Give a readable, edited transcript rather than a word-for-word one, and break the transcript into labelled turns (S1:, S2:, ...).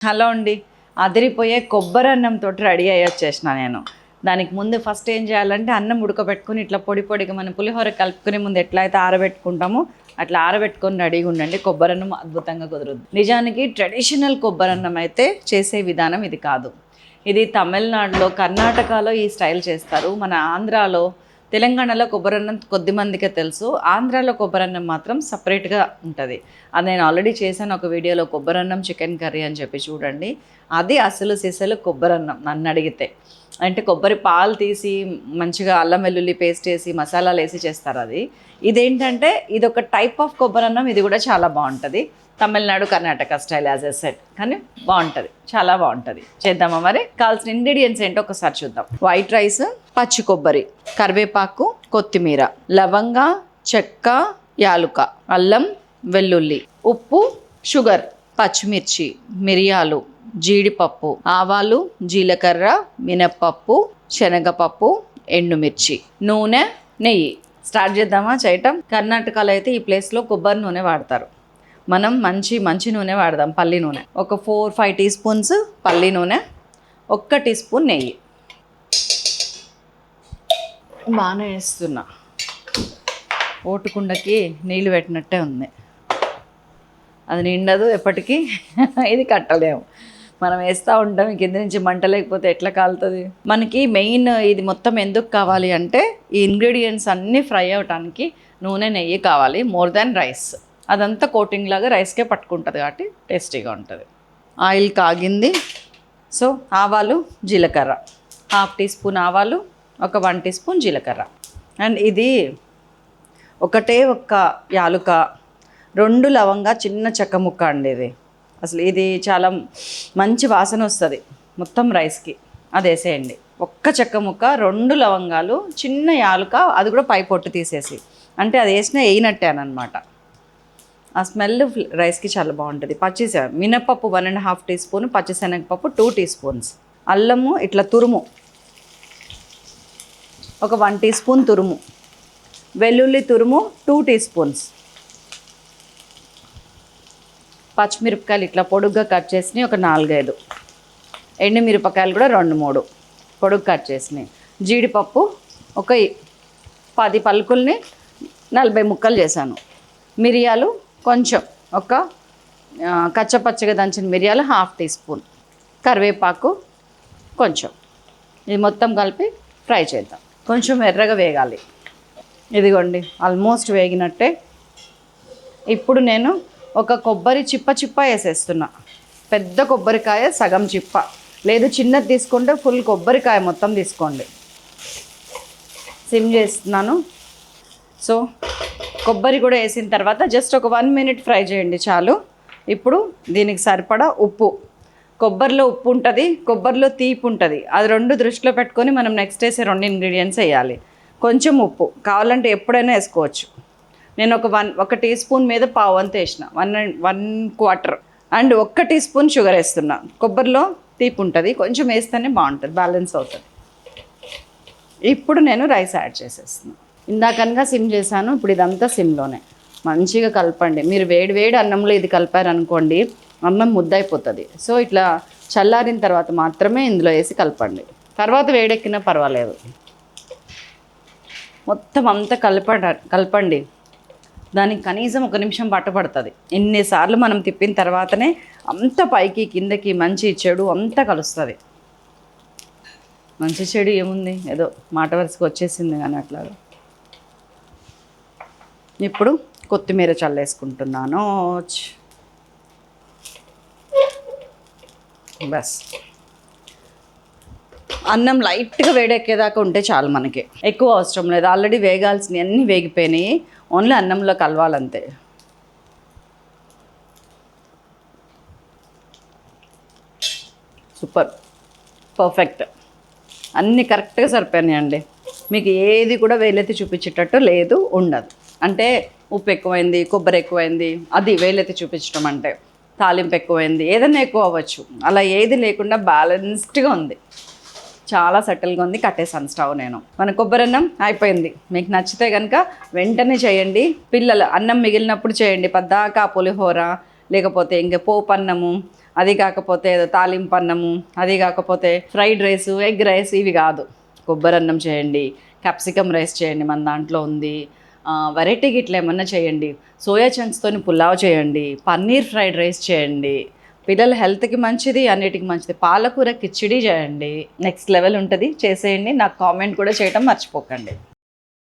S1: Hello అండి, అదిరిపోయే కొబ్బరి అన్నంతో రెడీ అయ్యొచ్చేసిన నేను. దానికి ముందు ఫస్ట్ ఏం చేయాలంటే అన్నం ఉడకబెట్టుకుని ఇట్లా పొడి పొడిగా మనం పులిహోర కలుపుకునే ముందు ఎట్లా అయితే ఆరబెట్టుకుంటామో అట్లా ఆరబెట్టుకొని రెడీగా ఉండండి. కొబ్బరి అన్నం అద్భుతంగా కుదురుద్ది. నిజానికి ట్రెడిషనల్ కొబ్బరి అన్నం అయితే చేసే విధానం ఇది కాదు. ఇది తమిళనాడులో, కర్ణాటకలో ఈ స్టైల్ చేస్తారు. మన ఆంధ్రాలో, తెలంగాణలో కొబ్బరన్నం కొద్ది మందికే తెలుసు. ఆంధ్రాలో కొబ్బరన్నం మాత్రం సపరేట్గా ఉంటుంది. అది నేను ఆల్రెడీ చేశాను ఒక వీడియోలో, కొబ్బరన్నం చికెన్ కర్రీ అని చెప్పి చూడండి. అది అసలు సిసలు కొబ్బరన్నం నన్ను అడిగితే. అంటే కొబ్బరి పాలు తీసి మంచిగా అల్లం వెల్లుల్లి పేస్ట్ వేసి మసాలాలు వేసి చేస్తారు. ఇదేంటంటే ఇది ఒక టైప్ ఆఫ్ కొబ్బరన్నం. ఇది కూడా చాలా బాగుంటుంది. Tamil Nadu, Karnataka style as a set, కానీ బాగుంటుంది, చాలా బాగుంటుంది. చేద్దామా మరి? కావాల్సిన ఇంగ్రీడియంట్స్ ఏంటో ఒకసారి చూద్దాం. వైట్ రైస్, పచ్చి కొబ్బరి, కరివేపాకు, కొత్తిమీర, లవంగ, చెక్క, యాలుక, అల్లం వెల్లుల్లి, ఉప్పు, షుగర్, పచ్చిమిర్చి, మిరియాలు, జీడిపప్పు, ఆవాలు, జీలకర్ర, మినప్పప్పు, శనగపప్పు, ఎండుమిర్చి, నూనె, నెయ్యి. స్టార్ట్ చేద్దామా చేయటం? కర్ణాటకలో అయితే ఈ ప్లేస్లో కొబ్బరి నూనె వాడతారు. మనం మంచి నూనె వాడదాం, పల్లి నూనె. ఒక 4-5 టీ స్పూన్స్ పల్లి నూనె, 1 టీ స్పూన్ నెయ్యి. బాగానే వేస్తున్నా. ఓటుకుండకి నీళ్ళు పెట్టినట్టే ఉంది. అది నిండదు ఎప్పటికీ. ఇది కట్టలేము. మనం వేస్తూ ఉంటాం, కింద నుంచి మంట లేకపోతే ఎట్లా కాలుతుంది. మనకి మెయిన్ ఇది మొత్తం ఎందుకు కావాలి అంటే, ఈ ఇంగ్రీడియంట్స్ అన్నీ ఫ్రై అవ్వటానికి నూనె, నెయ్యి కావాలి. More than rice. అదంతా కోటింగ్ లాగా రైస్కే పట్టుకుంటుంది కాబట్టి టేస్టీగా ఉంటుంది. ఆయిల్ కాగింది. సో ఆవాలు, జీలకర్ర, 1/2 టీ స్పూన్ ఆవాలు, ఒక 1 టీ స్పూన్ జీలకర్ర. అండ్ ఇది ఒక్క యాలుక, 2 లవంగా, చిన్న చెక్క ముక్క అండి. అసలు ఇది చాలా మంచి వాసన వస్తుంది మొత్తం రైస్కి. అది వేసేయండి. 1 చెక్క ముక్క, 2 లవంగాలు, చిన్న యాలుక, అది కూడా పై పొట్టు తీసేసి. అంటే అది వేసినా వేయినట్టే అనమాట. ఆ స్మెల్ రైస్కి చాలా బాగుంటుంది. మినపప్పు 1.5 టీ స్పూన్, పచ్చిశనగపప్పు 2 టీ స్పూన్స్, అల్లము ఇట్లా తురుము ఒక 1 టీ స్పూన్ తురుము, వెల్లుల్లి తురుము 2 టీ స్పూన్స్, పచ్చిమిరపకాయలు ఇట్లా పొడుగ్గా కట్ చేసినాయి ఒక 4-5, ఎండుమిరపకాయలు కూడా 2-3 పొడుగు కట్ చేసినాయి, జీడిపప్పు ఒక 10 పలుకుల్ని 40 ముక్కలు చేశాను, మిరియాలు కొంచెం, ఒక కచ్చపచ్చగా దంచిన మిరియాలు 1/2 టీ స్పూన్, కరివేపాకు కొంచెం. ఇది మొత్తం కలిపి ఫ్రై చేద్దాం. కొంచెం ఎర్రగా వేగాలి. ఇదిగోండి ఆల్మోస్ట్ వేగినట్టే. ఇప్పుడు నేను ఒక కొబ్బరి చిప్ప వేసేస్తున్నా. పెద్ద కొబ్బరికాయ సగం చిప్ప, లేదు చిన్నది తీసుకుంటే ఫుల్ కొబ్బరికాయ మొత్తం తీసుకోండి. సిమ్ చేస్తున్నాను. సో కొబ్బరి కూడా వేసిన తర్వాత జస్ట్ ఒక 1 మినిట్ ఫ్రై చేయండి చాలు. ఇప్పుడు దీనికి సరిపడా ఉప్పు. కొబ్బరిలో ఉప్పు ఉంటుంది, కొబ్బరిలో తీపి ఉంటుంది. అది 2 దృష్టిలో పెట్టుకొని మనం నెక్స్ట్ వేసే 2 ఇంగ్రీడియంట్స్ వేయాలి. కొంచెం ఉప్పు కావాలంటే ఎప్పుడైనా వేసుకోవచ్చు. నేను ఒక టీ స్పూన్ మీద పావు అంత వేసిన, 1.25. అండ్ 1 టీ స్పూన్ షుగర్ వేస్తున్నా. కొబ్బరిలో తీపి ఉంటుంది, కొంచెం వేస్తేనే బాగుంటుంది, బ్యాలెన్స్ అవుతుంది. ఇప్పుడు నేను రైస్ యాడ్ చేసేస్తున్నాను. ఇందాకనగా సిమ్ చేశాను, ఇప్పుడు ఇదంతా సిమ్లోనే మంచిగా కలపండి. మీరు వేడి అన్నంలో ఇది కలిపారనుకోండి, అన్నం ముద్దయిపోతుంది. సో ఇట్లా చల్లారిన తర్వాత మాత్రమే ఇందులో వేసి కలపండి. తర్వాత వేడెక్కినా పర్వాలేదు. మొత్తం అంతా కలపండి. దానికి కనీసం 1 నిమిషం పట్టబడుతుంది. ఎన్నిసార్లు మనం తిప్పిన తర్వాతనే అంత పైకి కిందకి మంచి చెడు అంతా కలుస్తుంది. మంచి చెడు ఏముంది, ఏదో మాట వరుసకు వచ్చేసింది కానీ అట్లాగా. ఇప్పుడు కొత్తిమీర చల్లేసుకుంటున్నాను. బస్ అన్నం లైట్గా వేడెక్కేదాకా ఉంటే చాలు, మనకి ఎక్కువ అవసరం లేదు. ఆల్రెడీ వేగాల్సినవి అన్నీ వేగిపోయినాయి, ఓన్లీ అన్నంలో కలవాలంతే. సూపర్, పర్ఫెక్ట్, అన్నీ కరెక్ట్గా సరిపోయినాయండి. మీకు ఏది కూడా వేలెత్తి చూపించేటట్టు లేదు, ఉండదు. అంటే ఉప్పు ఎక్కువైంది, కొబ్బరి ఎక్కువైంది, అది వేలెత్తి చూపించడం అంటే. తాలింపు ఎక్కువైంది, ఏదైనా ఎక్కువ అవ్వచ్చు. అలా ఏది లేకుండా బ్యాలెన్స్డ్గా ఉంది, చాలా సెటిల్గా ఉంది. కట్టేసాను స్టవ్ నేను. మన కొబ్బరి అన్నం అయిపోయింది. మీకు నచ్చితే కనుక వెంటనే చేయండి. పిల్లలు అన్నం మిగిలినప్పుడు చేయండి. పద్దాక పులిహోర లేకపోతే ఇంక పోపు అన్నము అది కాకపోతే ఏదో తాలింపు అన్నము, అది కాకపోతే ఫ్రైడ్ రైస్, ఎగ్ రైస్ ఇవి కాదు. కొబ్బరి అన్నం చేయండి, క్యాప్సికమ్ రైస్ చేయండి, మన దాంట్లో ఉంది. వెరైటీగా ఇట్లా ఏమన్నా చేయండి. సోయా చంక్స్తో పులావ్ చేయండి, పన్నీర్ ఫ్రైడ్ రైస్ చేయండి. పిల్లల హెల్త్కి మంచిది, అన్నిటికి మంచిది. పాలకూర కిచిడి చేయండి, నెక్స్ట్ లెవెల్ ఉంటుంది. చేసేయండి. నాకు కామెంట్ కూడా చేయటం మర్చిపోకండి.